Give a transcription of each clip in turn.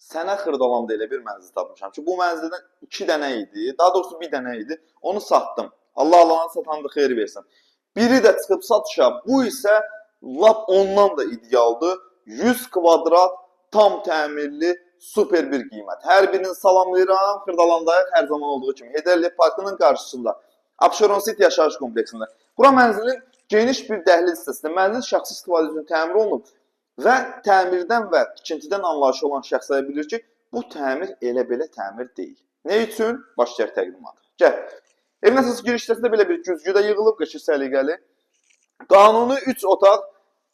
Sənə Xırdalanda elə bir mənzil tapmışam ki, bu mənzildən 2 dənə idi, daha doğrusu 1 dənə idi. Onu satdım. Allah Allah'ın satanı da xeyir versin. Biri də çıxıb satışa. Bu isə lap ondan da idealdır. 100 kvadrat, tam təmirli, super bir qiymət. Hər birini salamlayıram. Xırdalandayıq hər zaman olduğu kimi. Heydərli Parkının qarşısında. Abşeron City yaşayış kompleksində. Bura mənzilin geniş bir dəhliz hissəsində. Mənzil şəxsi istifadə üçün təmir olunub. Və təmirdən və tikintidən anlayışı olan şəxslər bilir ki, bu təmir elə-belə təmir deyil. Nə üçün? Başlayaq təqdimata. Gəl. Evin əsas giriş hissəsində belə bir güzgü də yığılıb, qəşəng səliqəli. Qanuni 3 otaq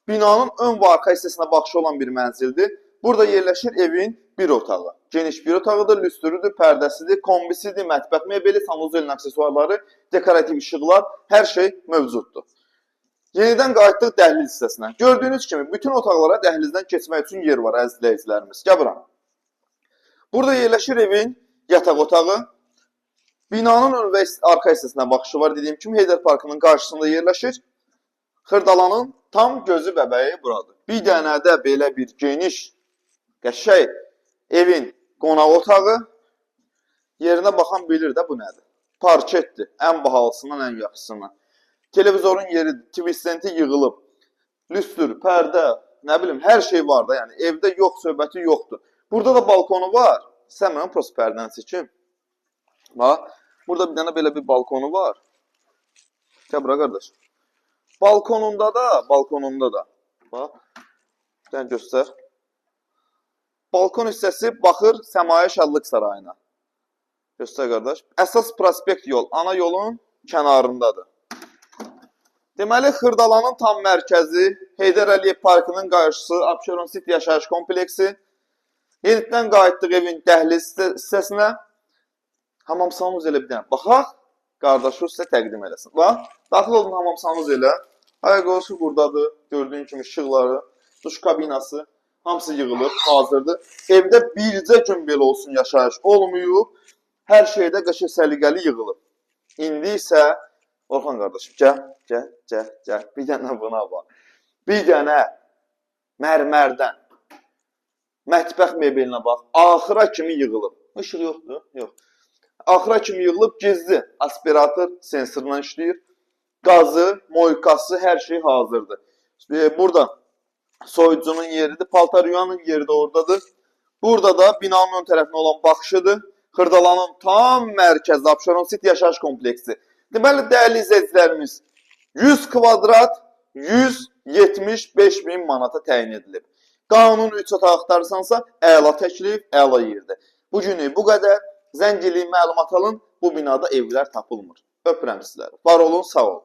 binanın ön və arxa hissəsinə baxışı olan bir mənzildir. Burada yerləşir evin bir otağı. Geniş bir otağıdır, lüstrüdür, pərdəsidir, kombisidir, mətbəx mebeli, sanuzelin aksesuarları, dekorativ işıqlar, hər şey mövcuddur. Yenidən qayıtdıq dəhliz hissəsinə. Gördüyünüz kimi bütün otaqlara dəhlizdən keçmək üçün yer var, əziz izləyicilərimiz. Gəl bura. Burada yerləşir evin yataq otağı. Binanın ön və arxa hissəsinə baxışı var. Dediyim kimi Heydər Parkının qarşısında yerləşir. Xırdalanın tam gözü bəbəyi buradır. Bir dənə də belə bir geniş, qəşəng evin qonaq otağı. Yerinə baxan bilir də bu nədir. Parketdir. Ən bahalısından ən yaxşısından. Televizorun yeri, tvistenti yığılıb, lüstür, pərdə, nə bilim, hər şey var da, yəni evdə yox, söhbəti yoxdur. Burada da balkonu var. Sən mənə prost pərdəni seçim. Bax, burada bir dənə belə bir balkonu var. Gəl bura qardaş. Balkonunda da. Bax, sən göstər. Balkon hissəsi baxır Səmaya Şadlıq Sarayına. Göstər qardaş. Əsas prospekt yol, ana yolun kənarındadır. Deməli, Xırdalanın tam mərkəzi, Heydər Əliyev Parkının qarşısı, Abşeron City yaşayış kompleksi. Yenidən qayıtdıq evin dəhliz hissəsinə. Hamam sanuz elə bir dənə. Baxaq, qardaşı sizə təqdim eləsin. Bax, daxil olun hamam sanuz elə. Ayaqosu buradadır, gördüyün kimi işıqları, duş kabinası, hamısı yığılır, hazırdır. Evdə bircə gün belə olsun yaşayış olmayıb, hər şeydə qəşəng səliqəli yığılıb. İndi isə Orxan qardaşım, gəl. Bir dənə buna bax. Bir dənə mərmərdən mətbəx mebelinə bax. Axıra kimi yığılıb. Işıq yoxdur? Yox. Axıra kimi yığılıb, gizli aspirator sensorla işləyir. Qazı, moykası, hər şey hazırdır. Burada soyucunun yeridir, paltar yuyanın yeri də oradadır. Burada da binanın ön tərəfinə olan baxışıdır. Xırdalanın tam mərkəzi Abşeron City yaşayış kompleksi. Deməli, dəyərli izləyicilərimiz, 100 kvadrat 175 min manata təyin edilib. Qanun 3 otaq axtarırsansa, əla təklif, əla yerdir. Bugünü bu qədər. Zəng eləyin, məlumat alın. Bu binada evlər tapılmır. Öpürəm sizləri. Var olun, sağ olun.